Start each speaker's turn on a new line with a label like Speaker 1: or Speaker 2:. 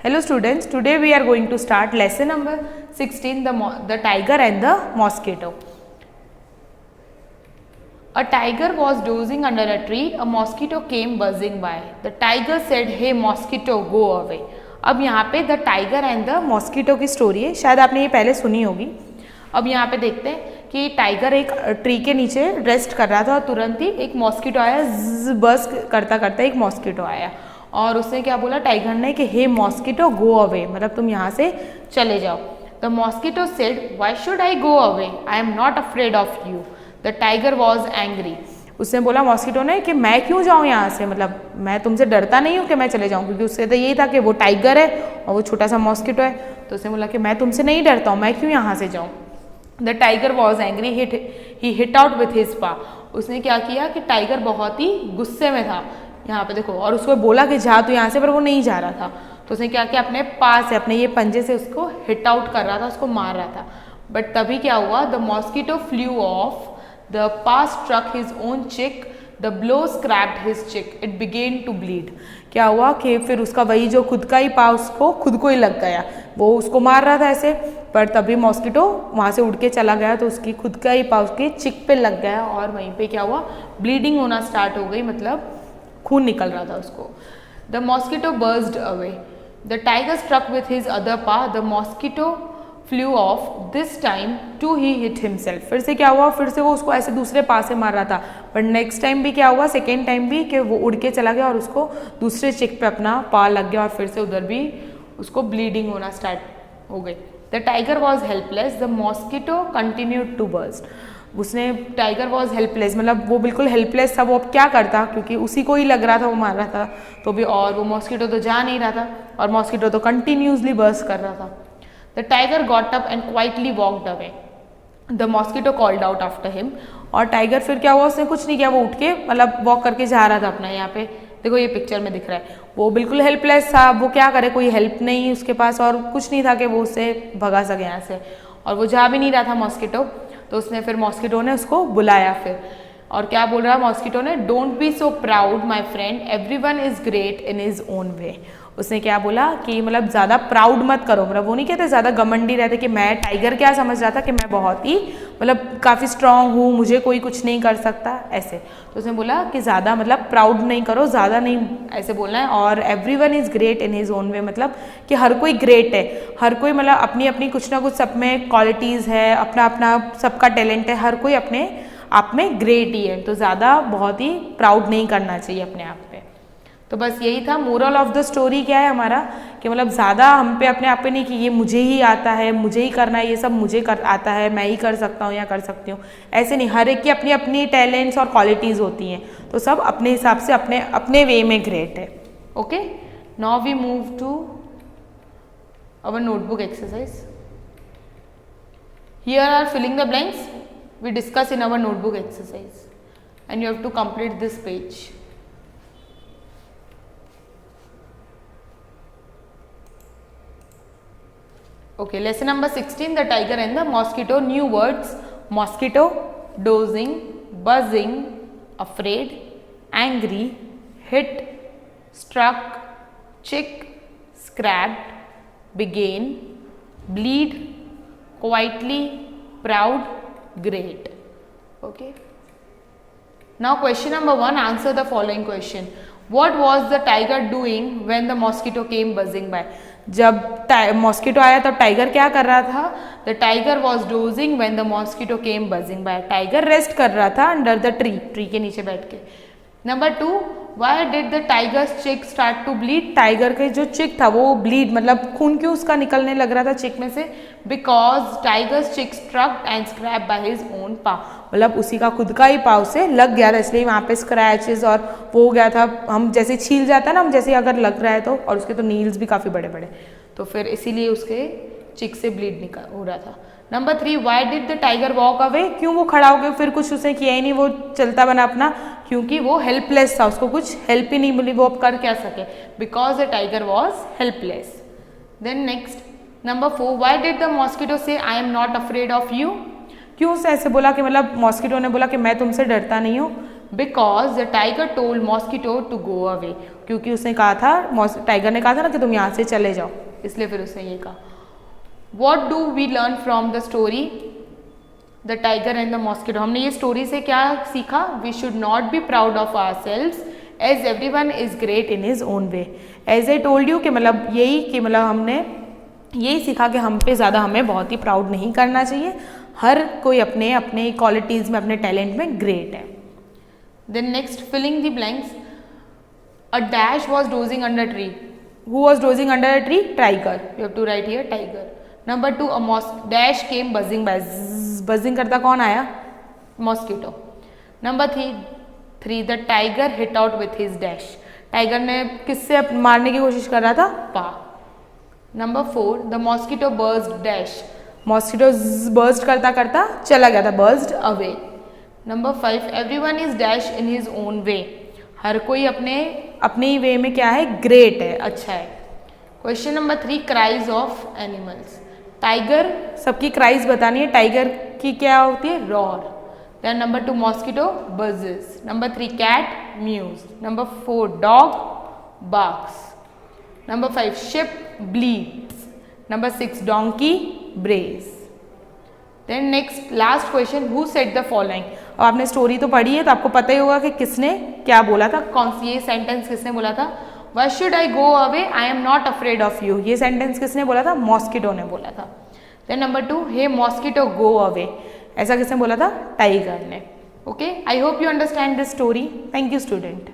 Speaker 1: Hello students, today we are going to start lesson number 16, the tiger and the mosquito. A tiger was dozing under a tree. A mosquito came buzzing by. The tiger said, "Hey mosquito, go away." अब यहाँ पे the tiger and the mosquito की story है, शायद आपने ये पहले सुनी होगी। अब यहाँ पे देखते हैं कि टाइगर एक ट्री के नीचे रेस्ट कर रहा था और तुरंत ही एक मॉस्किटो आया, बस करता करता एक मॉस्किटो आया और उसने क्या बोला टाइगर ने कि हे मॉस्किटो गो अवे, मतलब तुम यहाँ से चले जाओ। The mosquito said, why should I go away, I am not afraid of you. The tiger was angry. उसने बोला मॉस्किटो ने कि मैं क्यों जाऊँ यहाँ से, मतलब मैं तुमसे डरता नहीं हूँ कि मैं चले जाऊँ, क्योंकि उससे तो यही था कि वो टाइगर है और वो छोटा सा मॉस्किटो है। तो उसने बोला कि मैं तुमसे नहीं डरता हूँ, मैं क्यों यहाँ से जाऊँ। The tiger was angry, he hit out with his पा। उसने क्या किया कि टाइगर बहुत ही गुस्से में था, यहाँ पे देखो, और उसको बोला कि जा तू यहाँ से, पर वो नहीं जा रहा था। तो उसने क्या किया, अपने पास से अपने ये पंजे से उसको हिट आउट कर रहा था, उसको मार रहा था। बट तभी क्या हुआ, the mosquito flew of, the पा स्ट्रक हिज ओन चिक, द ब्लो स्क्रैप्ड हिज चिक, इट बिगेन टू ब्लीड। क्या हुआ कि फिर उसका वही जो खुद का ही पा उसको खुद को ही लग गया, वो उसको मार रहा था ऐसे, पर तभी मॉस्किटो वहाँ से उड़ के चला गया तो उसकी खुद का ही पा उसकी चिक पे लग गया और वहीं पे क्या हुआ, ब्लीडिंग होना स्टार्ट हो गई, मतलब खून निकल रहा था उसको। The mosquito burst away, the tiger struck with his other paw, the mosquito flew off, this time too he hit himself. फिर से क्या हुआ, फिर से वो उसको ऐसे दूसरे पा से मार रहा था, बट नेक्स्ट टाइम भी क्या हुआ, सेकेंड टाइम भी कि वो उड़ के चला गया और उसको दूसरे चिक पे अपना पा लग गया और फिर से उधर भी उसको ब्लीडिंग होना स्टार्ट हो गई। The tiger was helpless, the mosquito continued to burst. उसने टाइगर वॉज हेल्पलेस, मतलब वो बिल्कुल हेल्पलेस था, वो अब क्या करता, क्योंकि उसी को ही लग रहा था, वो मार रहा था तो भी, और वो मॉस्किटो तो जा नहीं रहा था और मॉस्किटो तो कंटिन्यूसली बर्स्ट कर रहा था। The tiger got up and quietly walked away, the mosquito called out after him. और टाइगर फिर क्या हुआ, उसने कुछ नहीं किया, वो उठ के मतलब वॉक करके जा रहा था अपना, यहाँ पे देखो ये पिक्चर में दिख रहा है, वो बिल्कुल हेल्पलेस था, वो क्या करे, कोई हेल्प नहीं उसके पास और कुछ नहीं था कि वो उससे भगा सके यहाँ से, और वो जा भी नहीं रहा था मॉस्किटो। तो उसने फिर मॉस्किटो ने उसको बुलाया फिर, और क्या बोल रहा है मॉस्किटो ने, don't be so proud my friend, everyone is great in his own वे। उसने क्या बोला कि मतलब ज़्यादा प्राउड मत करो, मतलब वो नहीं कहते ज़्यादा घमंडी रहते कि मैं, टाइगर क्या समझ रहा था कि मैं बहुत ही मतलब काफ़ी स्ट्रांग हूँ, मुझे कोई कुछ नहीं कर सकता ऐसे। तो उसने बोला कि ज़्यादा मतलब प्राउड नहीं करो, ज़्यादा नहीं ऐसे बोलना है, और everyone is great in his own वे, मतलब कि हर कोई ग्रेट है, हर कोई मतलब अपनी अपनी कुछ ना कुछ सब में क्वालिटीज़ है, अपना अपना सबका टैलेंट है, हर कोई अपने आप में ग्रेट ही है, तो ज़्यादा बहुत ही प्राउड नहीं करना चाहिए अपने आप पे। तो बस यही था मोरल ऑफ द स्टोरी। क्या है हमारा कि मतलब ज़्यादा हम पे अपने आप पे नहीं कि ये मुझे ही आता है, मुझे ही करना है, ये सब मुझे कर आता है, मैं ही कर सकता हूँ या कर सकती हूँ, ऐसे नहीं, हर एक की अपनी अपनी टैलेंट्स और क्वालिटीज़ होती हैं, तो सब अपने हिसाब से अपने अपने वे में ग्रेट है। Okay, now we move to our notebook exercise. Here are filling the blanks we discuss in our notebook exercise and you have to complete this page. Okay, lesson number 16, the tiger and the mosquito. New words: mosquito, dozing, buzzing, afraid, angry, hit, struck, chick, scrapped, began, bleed, quietly, proud, great. Okay, now question number 1, answer the following question. What was the tiger doing when the mosquito came buzzing by? जब mosquito आया तब tiger क्या कर रहा था, the tiger was dozing when the mosquito came buzzing by. Tiger rest कर रहा था अंडर द ट्री, ट्री के नीचे बैठ के। Number 2, Y did the tigers चिक स्टार्ट टू ब्लीड। टाइगर के जो चिक था वो ब्लीड, मतलब खून क्यों उसका निकलने लग रहा था चिक में से, because tiger's cheek struck and scrap by his own paw, मतलब उसी का खुद का ही पाव से लग गया था, इसलिए वहाँ पे स्क्रैचेस और वो हो गया था, हम जैसे छील जाता है ना, हम जैसे अगर लग रहा है तो, और उसके तो नील्स भी काफ़ी बड़े बड़े, तो फिर इसीलिए उसके चिक से ब्लीड निकल हो रहा था। Number 3, Y did the tiger walk away. क्यों वो खड़ा हो गया, फिर कुछ उसने किया ही नहीं, वो चलता बना अपना, क्योंकि वो हेल्पलेस था, उसको कुछ हेल्प ही नहीं मिली, वो अब कर क्या सके, because the tiger was helpless. Then next number 4, why did the mosquito say I am not afraid of you. क्यों से ऐसे बोला कि मतलब मॉस्किटो ने बोला कि मैं तुमसे डरता नहीं हूँ, because the tiger told mosquito to go away, क्योंकि उसने कहा था, टाइगर ने कहा था ना कि तुम यहाँ से चले जाओ, इसलिए फिर उसने ये कहा. What do we learn from the story the tiger and the mosquito? हमने ये स्टोरी से क्या सीखा? We should not be proud of ourselves as every one is great in his own way. As I told you कि मतलब यही कि मतलब हमने यही सीखा कि हम पे ज़्यादा हमें बहुत ही प्राउड नहीं करना चाहिए. हर कोई अपने अपने क्वालिटीज़ में, अपने टैलेंट में ग्रेट है. Then next, filling the blanks. A dash was dozing under tree. Who was dozing under a tree? Tiger. You have to write here tiger. Number 2, a dash came buzzing by. Buzzing करता कौन आया? Mosquito. Number 3, the tiger hit out with his dash. Tiger ने किससे मारने की कोशिश कर रहा था? Paw. Number 4, the mosquito burst dash. Mosquito burst करता करता चला गया था, burst away. Number 5, everyone is dash in his own way. हर कोई अपने अपने ही वे में क्या है? ग्रेट है, अच्छा है. Question number 3, cries of animals. Tiger, सबकी क्राइज बतानी है. टाइगर की क्या होती है? Roar. Then number 2, mosquito buzzes. Number 3, cat mews. Number 4, dog barks. Number 5, sheep bleats. Number 6, donkey brays. Then next last question, who said the following. अब आपने story तो पढ़ी है तो आपको पता ही होगा कि किसने क्या बोला था. कौन सी ये सेंटेंस किसने बोला था? Why should I go away? I am not afraid of you. ये सेंटेंस किसने बोला था? मॉस्किटो ने बोला था. देन नंबर 2, हे मॉस्किटो गो अवे. ऐसा किसने बोला था? टाइगर ने. Okay, I hope you understand this story. Thank you student.